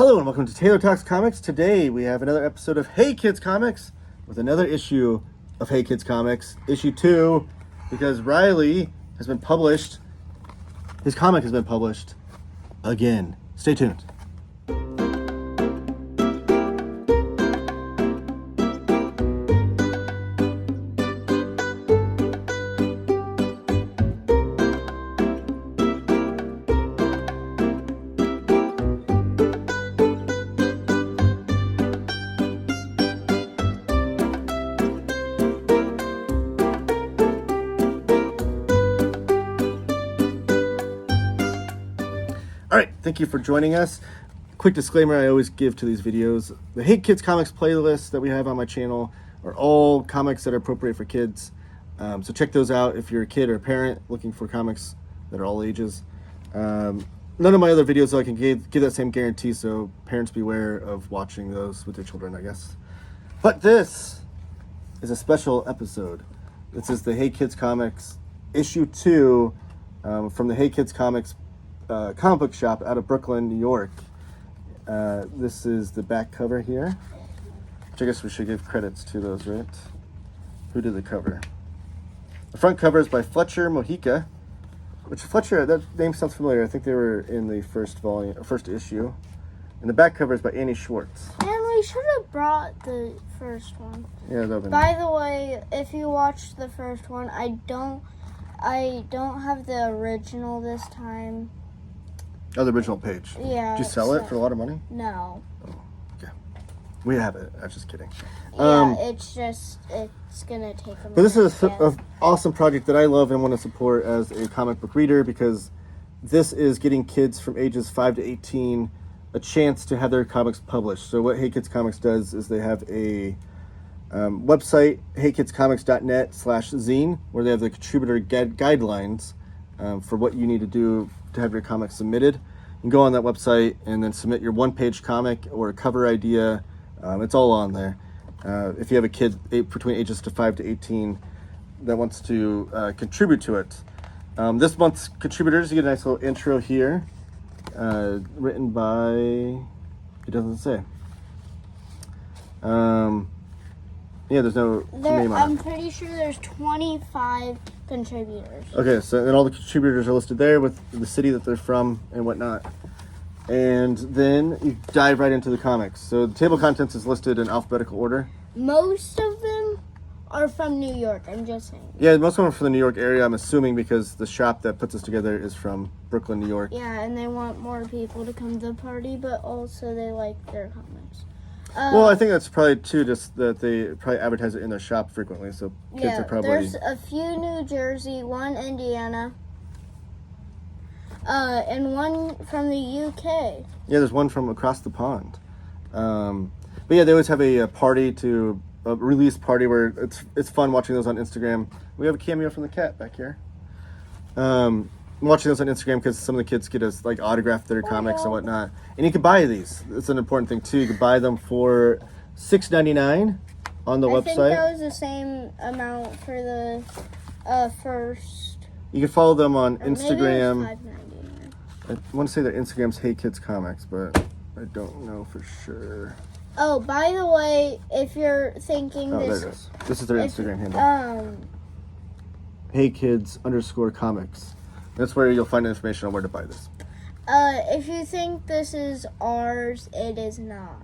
Hello and welcome to Taylor Talks Comics. Today we have another episode of Hey Kids Comics with another issue of Hey Kids Comics, issue 2, because Riley has been published. His comic has been published again. Stay tuned. All right, thank you for joining us. Quick disclaimer I always give to these videos. The Hey Kids Comics playlist that we have on my channel are all comics that are appropriate for kids. So check those out if you're a kid or a parent looking for comics that are all ages. None of my other videos, though, I can give that same guarantee, so parents beware of watching those with their children, I guess. But this is a special episode. This is the Hey Kids Comics issue 2 from the Hey Kids Comics comic book shop out of Brooklyn, New York. This is the back cover here, which I guess we should give credits to those, right? Who did the cover? The front cover is by Fletcher Mojica, which Fletcher, that name sounds familiar. I think they were in the first issue. And the back cover is by Annie Schwartz. And we should have brought the first one. Yeah, that would be By the way, if you watched the first one, I don't have the original this time. Oh, the original page. Yeah. Did you sell it for a lot of money? No. Oh, okay. We have it. I was just kidding. Yeah, it's gonna take a minute. But this is an awesome project that I love and want to support as a comic book reader, because this is getting kids from ages 5 to 18 a chance to have their comics published. So what Hey Kids Comics does is they have a website, heykidscomics.net/zine, where they have the contributor guidelines for what you need to do to have your comic submitted. You can go on that website and then submit your one-page comic or a cover idea. It's all on there. If you have a kid between ages to 5 to 18 that wants to contribute to it. This month's contributors, you get a nice little intro here, written by, it doesn't say. Yeah, there's no name on it. I'm pretty sure there's 25 contributors. Okay, so then all the contributors are listed there with the city that they're from and whatnot. And then you dive right into the comics. So the table of contents is listed in alphabetical order. Most of them are from New York, I'm just saying. Yeah, most of them are from the New York area, I'm assuming, because the shop that puts this together is from Brooklyn, New York. Yeah, and they want more people to come to the party, but also they like their comics. Well, I think that's probably, too, just that they probably advertise it in their shop frequently, so kids are probably... There's a few New Jersey, one Indiana, and one from the UK. Yeah, there's one from across the pond. But yeah, they always have a release party where it's fun watching those on Instagram. We have a cameo from the cat back here. I'm watching those on Instagram because some of the kids get us autograph their comics and whatnot. And you can buy these. It's an important thing too. You can buy them for $6.99 on the website. I think that was the same amount for the first. You can follow them on Instagram. Instagram. I want to say their Instagram's Hey Kids Comics, but I don't know for sure. Oh, by the way, if you're thinking there it is. This is their Instagram handle. Hey Kids _comics. That's where you'll find information on where to buy this. If you think this is ours, it is not.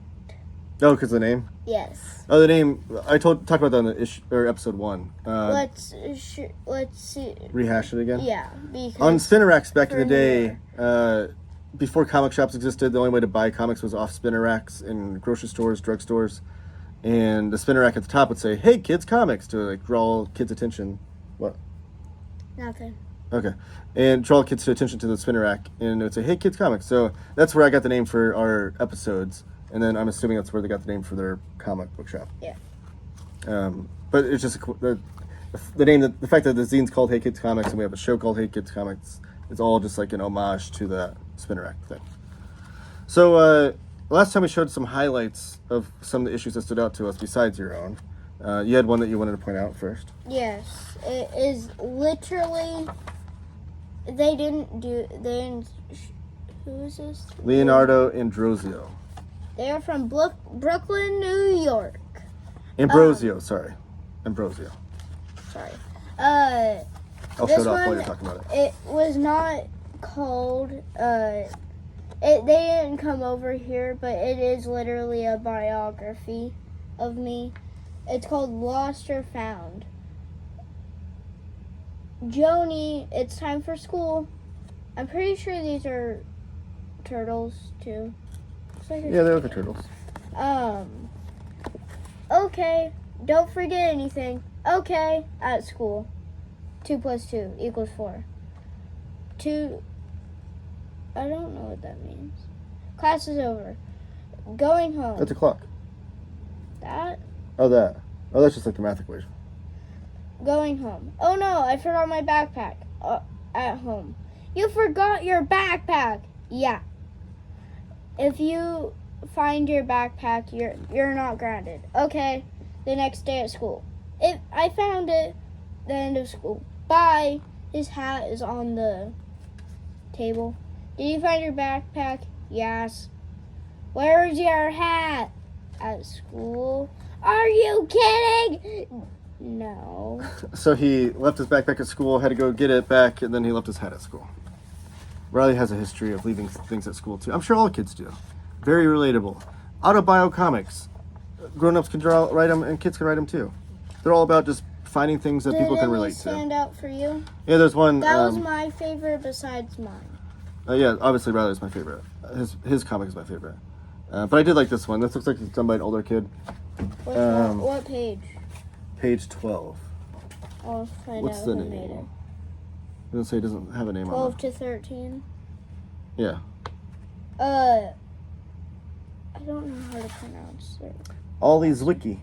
Oh, because the name? Yes. Oh, the name. I talked about that in the episode 1. Let's see. Rehash it again? Yeah. Because on Spinnerax back in the day, before comic shops existed, the only way to buy comics was off spinner racks in grocery stores, drugstores. And the spinner rack at the top would say, Hey Kids Comics, to draw kids' attention. What? Nothing. Okay. And draw kids' attention to the spinner rack. And it would say, Hey Kids Comics. So that's where I got the name for our episodes. And then I'm assuming that's where they got the name for their comic book shop. Yeah. But it's just the name, the fact that the zine's called Hey Kids Comics and we have a show called Hey Kids Comics, it's all just an homage to that spinner rack thing. So last time we showed some highlights of some of the issues that stood out to us besides your own. You had one that you wanted to point out first. Yes. It is literally... Who is this? Leonardo Androzio. They are from Brooklyn, New York. Ambrosio, sorry. Ambrosio. Sorry. I'll This shut up while one, you're talking about it. it was not called, they didn't come over here, but it is literally a biography of me. It's called Lost or Found. Joni, it's time for school. I'm pretty sure these are turtles, too. Looks like Yeah, they look like turtles. Okay, don't forget anything. Okay, at school. 2 plus 2 equals 4. 2, I don't know what that means. Class is over. Going home. That's a clock. That? Oh, that. Oh, that's just like the math equation. Going home. Oh no, I forgot my backpack at home. You forgot your backpack. Yeah. If you find your backpack, you're not grounded. Okay. The next day at school. If I found it, the end of school. Bye. His hat is on the table. Did you find your backpack? Yes. Where's your hat? At school. Are you kidding? No. So he left his backpack at school, had to go get it back, and then he left his hat at school. Riley has a history of leaving things at school, too. I'm sure all kids do. Very relatable. Autobio comics. Grown-ups can write them, and kids can write them, too. They're all about just finding things that people can relate to. Did any stand out for you? Yeah, there's one. That was my favorite besides mine. Yeah, obviously Riley's my favorite. His comic is my favorite. But I did like this one. This looks like it's done by an older kid. Which one? What page? Page 12. I'll find What's out the who name? made it. It doesn't say it doesn't have a name 12 on it. to 13. Yeah. I don't know how to pronounce it. Ollie Zwicky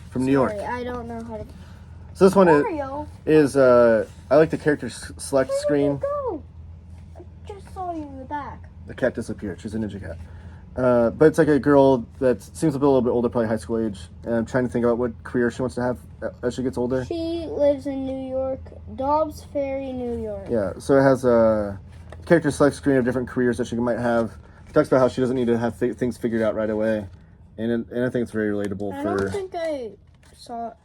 from New York. I don't know how to. So this one Mario, is I like the character select where screen. did you go? I just saw you in the back. The cat disappeared. She's a ninja cat. But it's like a girl that seems to be a little bit older, probably high school age. And I'm trying to think about what career she wants to have as she gets older. She lives in New York, Dobbs Ferry, New York. Yeah, so it has a character select screen of different careers that she might have. It talks about how she doesn't need to have things figured out right away. And I think it's very relatable I for...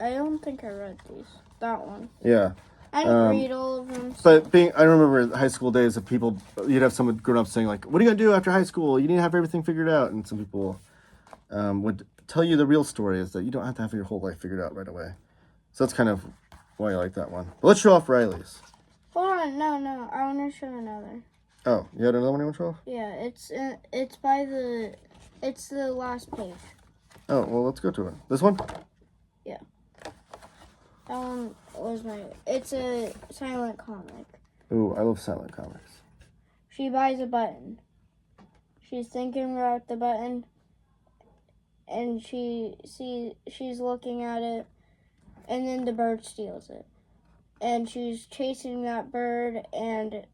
don't think I read these. That one. Yeah. I didn't read all of them. But I remember in high school days of people, you'd have someone grown up saying like, what are you going to do after high school? You need to have everything figured out. And some people would tell you the real story is that you don't have to have your whole life figured out right away. So that's kind of why I like that one. But let's show off Riley's. Hold on, no. I want to show another. Oh, you had another one you want to show off? Yeah, it's the last page. Oh, well, let's go to it. This one? Yeah. That one was it's a silent comic. Ooh, I love silent comics. She buys a button. She's thinking about the button, and she's looking at it, and then the bird steals it. And she's chasing that bird, and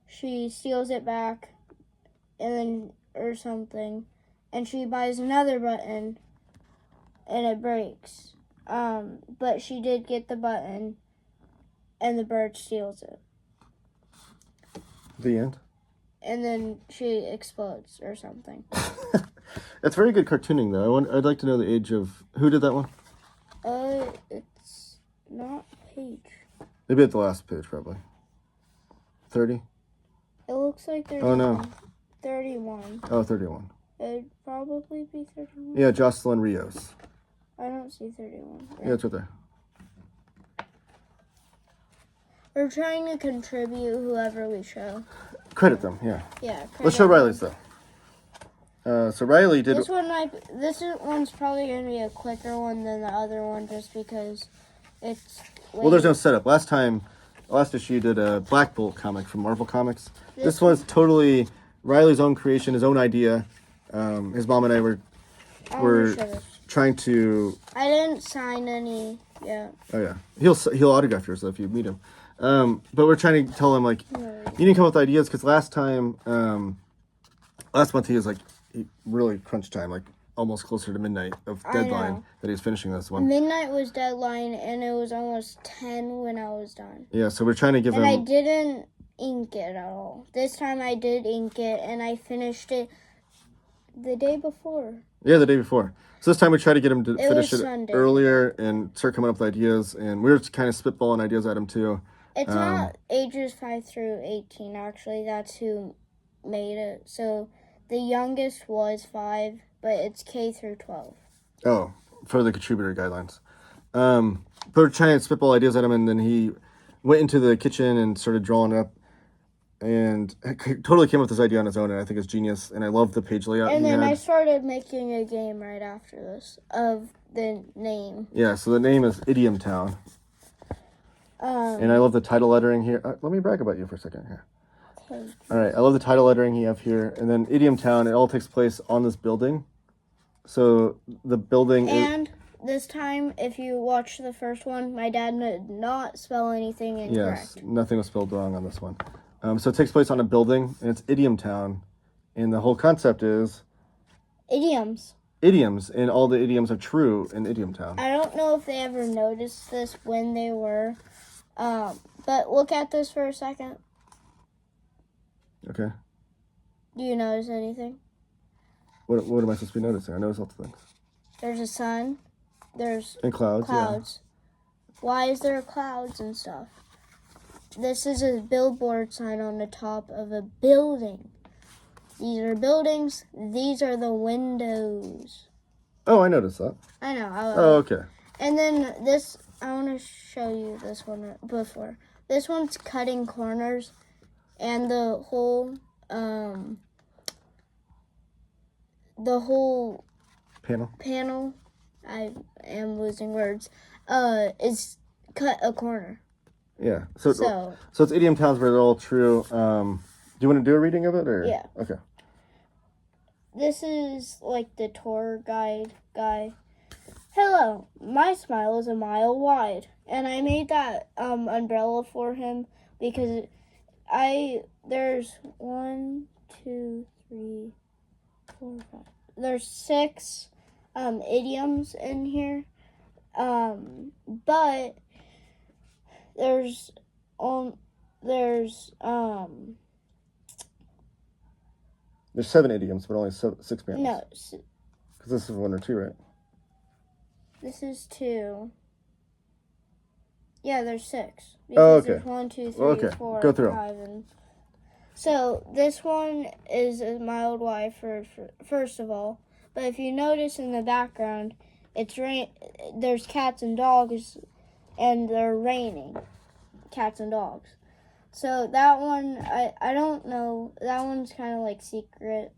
she steals it back, or something, and she buys another button, and it breaks. But she did get the button, and the bird steals it. The end. And then she explodes or something. It's very good cartooning, though. I'd like to know the age of... Who did that one? It's not page. Maybe at the last page, probably. 30? It looks like there's 31. Oh, 31. It'd probably be 31. Yeah, Jocelyn Rios. I don't see 31. Yeah, it's right there. We're trying to contribute whoever we show. Credit them, yeah. Yeah. Let's show Riley's, though. So Riley did... This one's probably going to be a quicker one than the other one just because it's... Well, there's no setup. Last issue you did a Black Bolt comic from Marvel Comics. This one's totally Riley's own creation, his own idea. His mom and I were trying to... I didn't sign any yet. Oh, yeah. He'll autograph yours, though, if you meet him. But we're trying to tell him, like, you need to come up with ideas, because last month he was, like, really crunch time, like, almost closer to midnight of deadline that he was finishing this one. Midnight was deadline, and it was almost 10 when I was done. Yeah, so we're trying to give him... And I didn't ink it at all. This time I did ink it, and I finished it The day before. Yeah, the day before. So this time we tried to get him to finish was it Sunday. earlier and start coming up with ideas. And we were kind of spitballing ideas at him too. It's not ages 5 through 18, actually. That's who made it. So the youngest was 5, but it's K through 12. Oh, for the contributor guidelines. But we're trying to spitball ideas at him, and then he went into the kitchen and started drawing up. And totally came up with this idea on his own, and I think it's genius. And I love the page layout. And then I started making a game right after this of the name. Yeah, so the name is Idiom Town. And I love the title lettering here. Let me brag about you for a second here. Okay. All right, I love the title lettering you have here. And then Idiom Town, it all takes place on this building. So the building And this time, if you watch the first one, my dad did not spell anything incorrect. Yes, nothing was spelled wrong on this one. So it takes place on a building, and it's Idiom Town. And the whole concept is Idioms. idioms, and all the idioms are true in Idiom Town. I don't know if they ever noticed this when they were, but look at this for a second. Okay. Do you notice anything? What am I supposed to be noticing? I notice lots of things. There's a sun. There's And clouds. clouds. Why is there clouds and stuff? This is a billboard sign on the top of a building. These are buildings. These are the windows. Oh, I noticed that. I know. Oh, okay. And then this, I want to show you this one before. This one's cutting corners, and the whole panel, I am losing words, is cut a corner. Yeah. So it's Idiom Towns, but they're all true. Do you want to do a reading of it, or? Yeah. Okay. This is like the tour guide guy. Hello, my smile is a mile wide. And I made that umbrella for him because there's 1, 2, 3, 4, 5. There's 6 idioms in here. But there's 7 idioms, but only 6 panels. No. Because this is 1 or 2, right? This is 2. Yeah, there's 6. Oh, okay. There's 1, 2, 3, Okay. 4, Go through 5, and so this one is a mild Y for first of all. But if you notice in the background, there's cats and dogs, and they're raining. Cats and dogs. So that one, I don't know. That one's kind of like secret.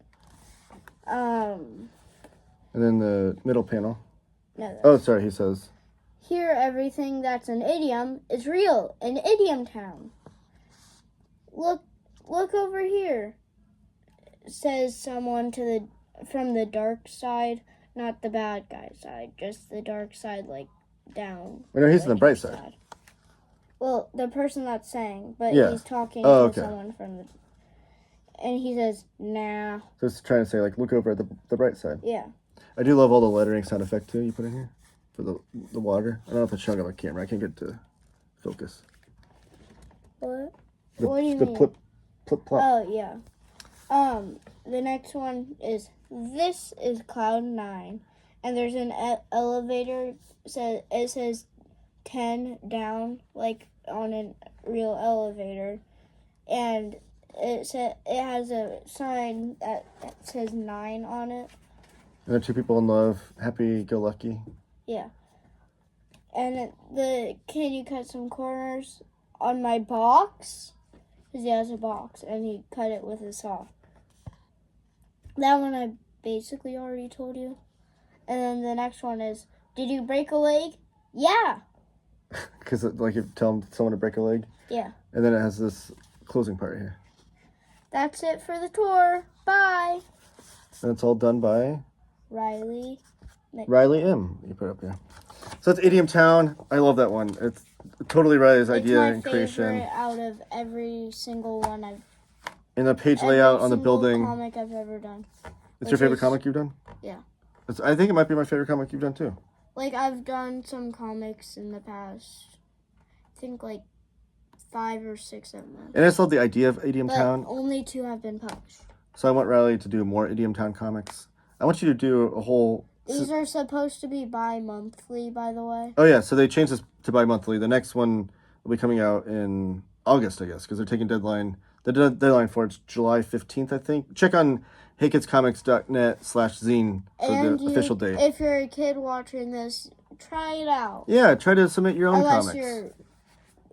And then the middle panel. No. Oh, sorry. He says. Here, everything that's an idiom is real in Idiom Town. Look over here, says someone from the dark side, not the bad guy side, just the dark side, like down. Well, no, he's on the bright side. Well, the person that's saying, but Yeah. he's talking to someone and he says, nah. So it's trying to say, like, look over at the bright side. Yeah. I do love all the lettering sound effect, too, you put in here for the water. I don't know if it's showing on my camera. I can't get to focus. What? What do you the mean? plip, plop. Oh, yeah. The next one is, this is Cloud 9. And there's an elevator, it says 10 down, like on a real elevator. And it has a sign that says 9 on it. And there are 2 people in love. Happy-go-lucky. Yeah. And can you cut some corners on my box? Because he has a box, and he cut it with a saw. That one I basically already told you. And then the next one is, did you break a leg? Yeah. Because, like, you tell someone to break a leg. Yeah. And then it has this closing part here. That's it for the tour. Bye. And it's all done by Riley M. You put it up here. So it's Idiom Town. I love that one. It's totally Riley's idea and creation. It's my favorite out of every single one And the page layout on the single building. comic I've ever done. It's your favorite comic you've done? Yeah. I think it might be my favorite comic you've done too. Like, I've done some comics in the past, I think like 5 or 6 of them. And I just love the idea of Idiom But Town. only 2 have been published. So I want Riley to do more Idiom Town comics. I want you to do a whole... These are supposed to be bi-monthly, by the way. Oh, yeah, so they changed this to bi-monthly. The next one will be coming out in August, I guess, because they're taking deadline. The deadline for it's July 15th, I think. Check on HeyKidsComics.net/zine for the official date. If you're a kid watching this, try it out. Yeah, try to submit your own Unless comics.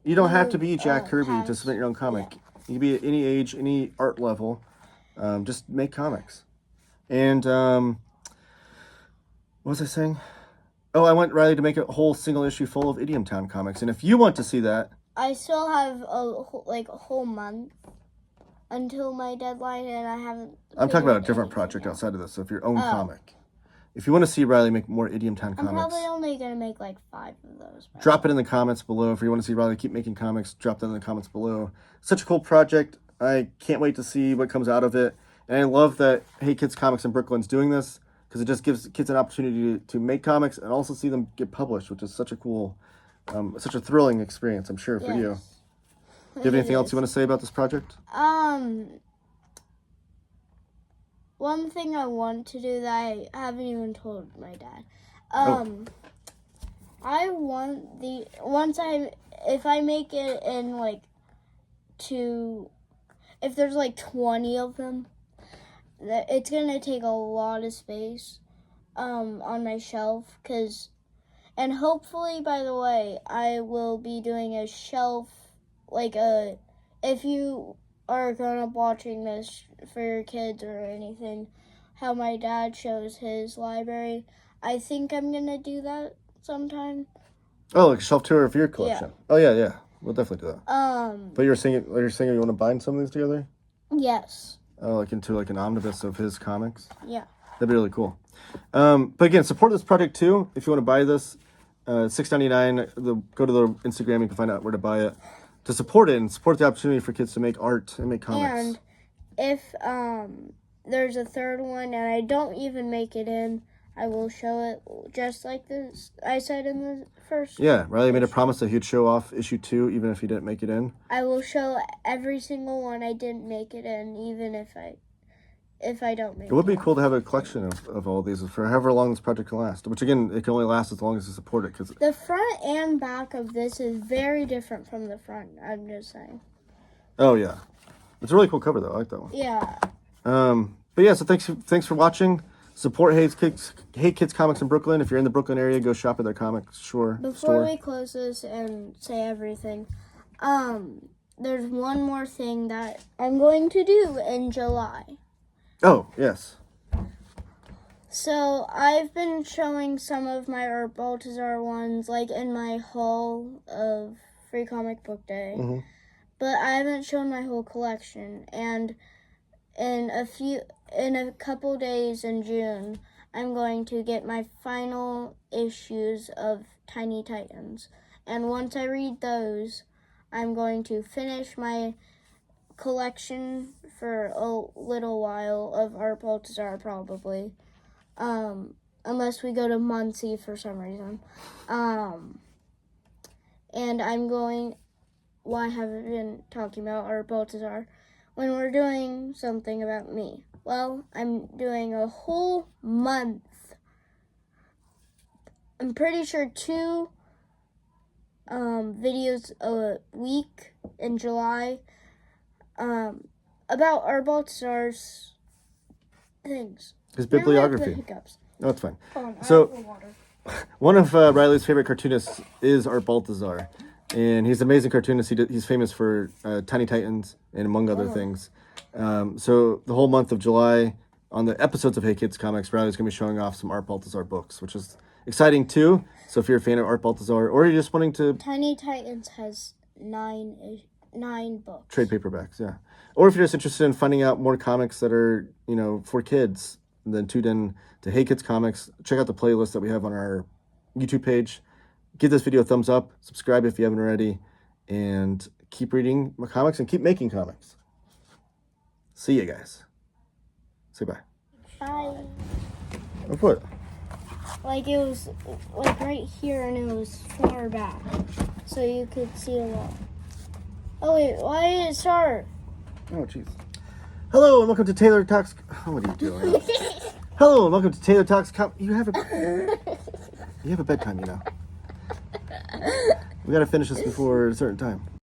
You don't have to be Jack Kirby past. to submit your own comic. Yeah. You can be at any age, any art level. Just make comics. And what was I saying? Oh, I want Riley to make a whole single issue full of Idiom Town comics. And if you want to see that... I still have a whole month until my deadline, and I haven't... I'm talking about a different project outside of this, so if your own comic. If you want to see Riley make more Idiom Town comics... I'm probably only going to make like 5 of those. Drop it in the comments below. If you want to see Riley keep making comics, drop that in the comments below. Such a cool project. I can't wait to see what comes out of it. And I love that Hey Kids Comics in Brooklyn's doing this, because it just gives kids an opportunity to make comics and also see them get published, which is such a cool, such a thrilling experience, I'm sure, for you. Do you have anything else you want to say about this project? One thing I want to do that I haven't even told my dad. I want if I make it in like if there's like 20 of them, it's gonna take a lot of space on my shelf, and hopefully, by the way, I will be doing a shelf, if you are grown up watching this for your kids or anything, how my dad shows his library, I think I'm gonna do that sometime. Oh, like a shelf tour of your collection. Yeah. Oh yeah, we'll definitely do that. But you're saying you want to bind some of these together? Yes. Oh, like into like an omnibus of his comics? Yeah. That'd be really cool. But again, support this project too. If you want to buy this, $6.99. Go to the Instagram. You can find out where to buy it. To support it and support the opportunity for kids to make art and make comics. And if there's a third one and I don't even make it in, I will show it just like this I said in the first. Yeah, Riley made a promise that he'd show off issue 2 even if he didn't make it in. I will show every single one I didn't make it in, even if I don't make it. It would be cool to have a collection of all these for however long this project can last. Which again, it can only last as long as you support it. Cause the front and back of this is very different from the front. I'm just saying. Oh yeah, it's a really cool cover though. I like that one. Yeah. But yeah, so thanks for watching. Support Hey Kids Comics in Brooklyn. If you're in the Brooklyn area, go shop at their comic store. Before we close this and say everything, there's one more thing that I'm going to do in July. Oh, yes. So I've been showing some of my Art Baltazar ones, like in my haul of Free Comic Book Day. Mm-hmm. But I haven't shown my whole collection. And in a couple days in June, I'm going to get my final issues of Tiny Titans. And once I read those, I'm going to finish my collection for a little while of Art Baltazar, probably. Unless we go to Muncie for some reason. And I'm going... Why haven't I been talking about Art Baltazar when we're doing something about me? Well, I'm doing a whole month. I'm pretty sure 2 videos a week in July about Art Baltazar's things. His bibliography. Hiccups. No, it's fine. Hold on, So, I have water. one of Riley's favorite cartoonists is Art Baltazar. And he's an amazing cartoonist. He's famous for Tiny Titans and among other things. So the whole month of July, on the episodes of Hey Kids Comics, Riley's going to be showing off some Art Baltazar books, which is exciting too. So if you're a fan of Art Baltazar, or you're just wanting to... Tiny Titans has 9 books. Trade paperbacks, yeah. Or if you're just interested in finding out more comics that are, for kids, then tune in to Hey Kids Comics. Check out the playlist that we have on our YouTube page. Give this video a thumbs up. Subscribe if you haven't already. And keep reading my comics and keep making comics. See you guys. Say bye. Bye. Of what? Like it was like right here and it was far back. So you could see a lot. Oh wait, why did it start? Oh, jeez. Hello and welcome to Taylor Talks. Oh, what are you doing? Hello and welcome to Taylor Talks. You have a bedtime, you know. We gotta finish this before a certain time.